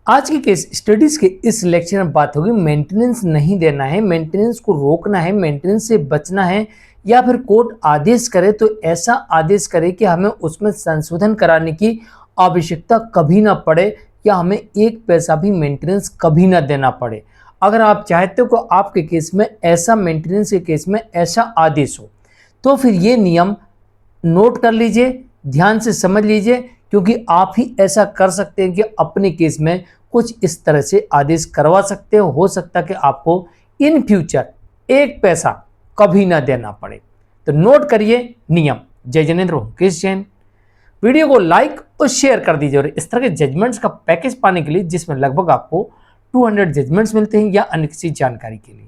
आज की case studies के इस लेक्चर में बात होगी मेंटेनेंस नहीं देना है, मेंटेनेंस को रोकना है, मेंटेनेंस से बचना है, या फिर कोर्ट आदेश करे तो ऐसा आदेश करे कि हमें उसमें संशोधन कराने की आवश्यकता कभी ना पड़े, या हमें एक पैसा भी मेंटेनेंस कभी ना देना पड़े। अगर आप चाहते हो कि आपके केस में ऐसा मेंटेनेंस के केस में ऐसा आदेश हो, तो फिर ये नियम नोट कर लीजिए, ध्यान से समझ लीजिए, क्योंकि आप ही ऐसा कर सकते हैं कि अपने केस में कुछ इस तरह से आदेश करवा सकते हो सकता है कि आपको इन फ्यूचर एक पैसा कभी ना देना पड़े। तो नोट करिए नियम। जय जिनेंद्र, मुकेश जैन। वीडियो को लाइक और शेयर कर दीजिए, और इस तरह के जजमेंट्स का पैकेज पाने के लिए जिसमें लगभग आपको 200 जजमेंट्स मिलते हैं, या अन्य किसी जानकारी के लिए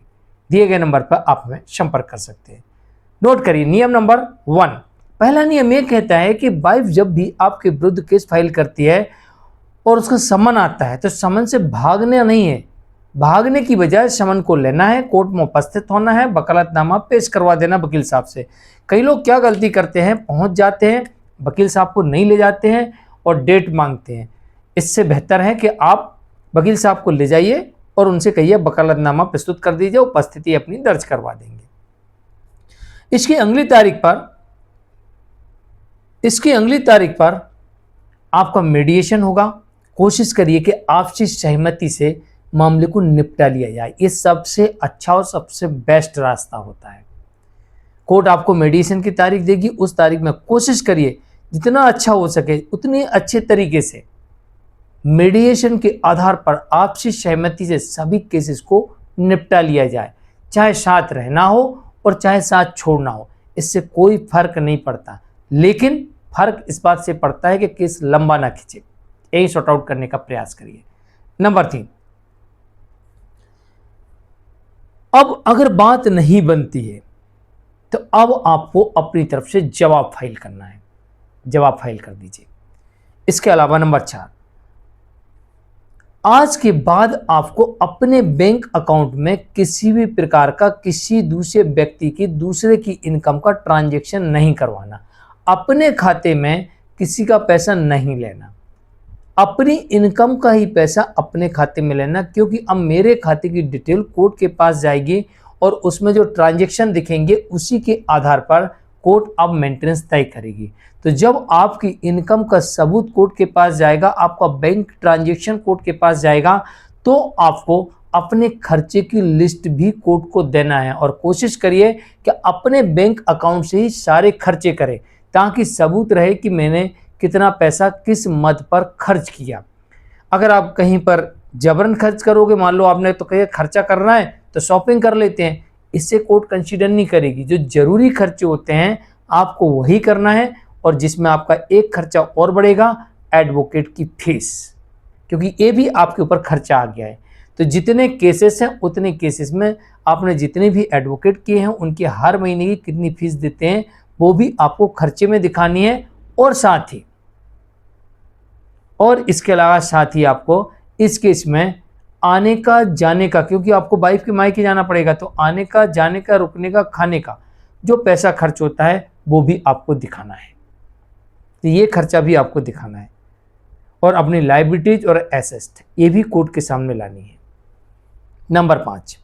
दिए गए नंबर पर आप हमें संपर्क कर सकते हैं। नोट करिए नियम नंबर 1। पहला नियम यह कहता है कि वाइफ जब भी आपके विरुद्ध केस फाइल करती है और उसका समन आता है, तो समन से भागना नहीं है, भागने की बजाय समन को लेना है, कोर्ट में उपस्थित होना है, वकालतनामा पेश करवा देना वकील साहब से। कई लोग क्या गलती करते हैं, पहुंच जाते हैं, वकील साहब को नहीं ले जाते हैं और डेट मांगते हैं। इससे बेहतर है कि आप वकील साहब को ले जाइए और उनसे कहिए वकालतनामा प्रस्तुत कर दीजिए, उपस्थिति अपनी दर्ज करवा देंगे। इसकी अगली तारीख पर आपका मीडिएशन होगा। कोशिश करिए कि आपसी सहमति से मामले को निपटा लिया जाए, ये सबसे अच्छा और सबसे बेस्ट रास्ता होता है। कोर्ट आपको मीडिएशन की तारीख देगी, उस तारीख में कोशिश करिए जितना अच्छा हो सके उतने अच्छे तरीके से मीडिएशन के आधार पर आपसी सहमति से सभी केसेस को निपटा लिया जाए, चाहे साथ रहना हो और चाहे साथ छोड़ना हो, इससे कोई फर्क नहीं पड़ता। लेकिन फर्क इस बात से पड़ता है कि केस लंबा ना खींचे, यही सॉर्ट आउट करने का प्रयास करिए। नंबर 3, अब अगर बात नहीं बनती है तो अब आपको अपनी तरफ से जवाब फाइल करना है, जवाब फाइल कर दीजिए। इसके अलावा नंबर 4, आज के बाद आपको अपने बैंक अकाउंट में किसी भी प्रकार का किसी दूसरे व्यक्ति की दूसरे की इनकम का ट्रांजैक्शन नहीं करवाना, अपने खाते में किसी का पैसा नहीं लेना, अपनी इनकम का ही पैसा अपने खाते में लेना, क्योंकि अब मेरे खाते की डिटेल कोर्ट के पास जाएगी और उसमें जो ट्रांजैक्शन दिखेंगे उसी के आधार पर कोर्ट अब मेंटेनेंस तय करेगी। तो जब आपकी इनकम का सबूत कोर्ट के पास जाएगा, आपका बैंक ट्रांजैक्शन कोर्ट के पास जाएगा, तो आपको अपने खर्चे की लिस्ट भी कोर्ट को देना है, और कोशिश करिए कि अपने बैंक अकाउंट से ही सारे खर्चे करें, ताकि सबूत रहे कि मैंने कितना पैसा किस मद पर खर्च किया। अगर आप कहीं पर जबरन खर्च करोगे, मान लो आपने तो कहीं खर्चा करना है तो शॉपिंग कर लेते हैं, इससे कोर्ट कंसीडर नहीं करेगी। जो जरूरी खर्चे होते हैं आपको वही करना है, और जिसमें आपका एक खर्चा और बढ़ेगा, एडवोकेट की फीस, क्योंकि ये भी आपके ऊपर खर्चा आ गया है। तो जितने केसेस हैं उतने केसेस में आपने जितने भी एडवोकेट किए हैं उनकी हर महीने की कितनी फीस देते हैं वो भी आपको खर्चे में दिखानी है, और इसके अलावा साथ ही आपको इस केस में आने का जाने का, क्योंकि आपको वाइफ के मायके जाना पड़ेगा, तो आने का जाने का रुकने का खाने का जो पैसा खर्च होता है वो भी आपको दिखाना है। तो ये खर्चा भी आपको दिखाना है, और अपनी लायबिलिटीज और एसेट ये भी कोर्ट के सामने लानी है। नंबर 5,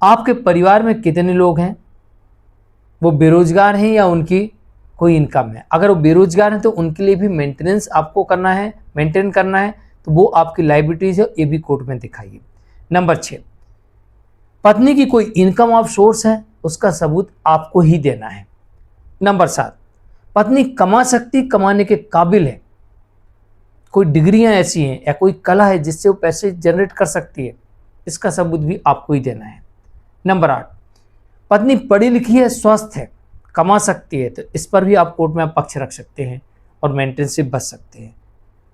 आपके परिवार में कितने लोग हैं, वो बेरोजगार हैं या उनकी कोई इनकम है। अगर वो बेरोजगार हैं तो उनके लिए भी मेंटेनेंस आपको करना है, मेंटेन करना है, तो वो आपकी लायबिलिटीज है, ये भी कोर्ट में दिखाइए। नंबर 6, पत्नी की कोई इनकम ऑफ सोर्स है, उसका सबूत आपको ही देना है। नंबर 7, पत्नी कमा सकती, कमाने के काबिल है, कोई डिग्रियां ऐसी हैं या कोई कला है जिससे वो पैसे जनरेट कर सकती है, इसका सबूत भी आपको ही देना है। नंबर 8, पत्नी पढ़ी लिखी है, स्वस्थ है, कमा सकती है, तो इस पर भी आप कोर्ट में पक्ष रख सकते हैं और मेंटेनेंस से बच सकते हैं।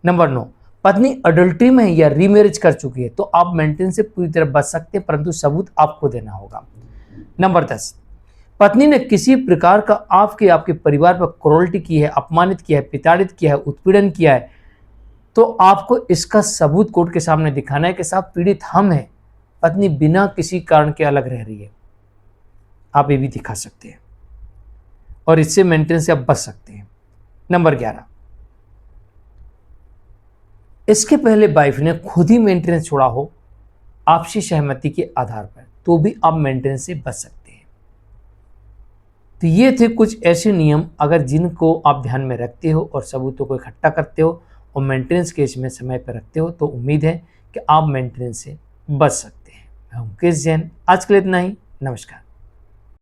नंबर 9, पत्नी अडल्ट्री में है या रीमैरिज कर चुकी है, तो आप मेंटेनेंस से पूरी तरह बच सकते हैं, परंतु सबूत आपको देना होगा। नंबर 10, पत्नी ने किसी प्रकार का आपके परिवार पर क्रूरल्टी की है, अपमानित किया है, प्रताड़ित किया है, उत्पीड़न किया है, तो आपको इसका सबूत कोर्ट के सामने दिखाना है कि साहब पीड़ित हम हैं, पत्नी बिना किसी कारण के अलग रह रही है। आप ये भी दिखा सकते हैं और इससे मेंटेनेंस से आप बच सकते हैं। नंबर 11, इसके पहले वाइफ ने खुद ही मेंटेनेंस छोड़ा हो आपसी सहमति के आधार पर, तो भी आप मेंटेनेंस से बच सकते हैं। तो ये थे कुछ ऐसे नियम, अगर जिनको आप ध्यान में रखते हो और सबूतों को इकट्ठा करते हो और मेंटेनेंस केस में समय पर रखते हो, तो उम्मीद है कि आप मेंटेनेंस से बच सकते हैं। मैं मुकेश जैन, आज के लिए इतना ही। नमस्कार।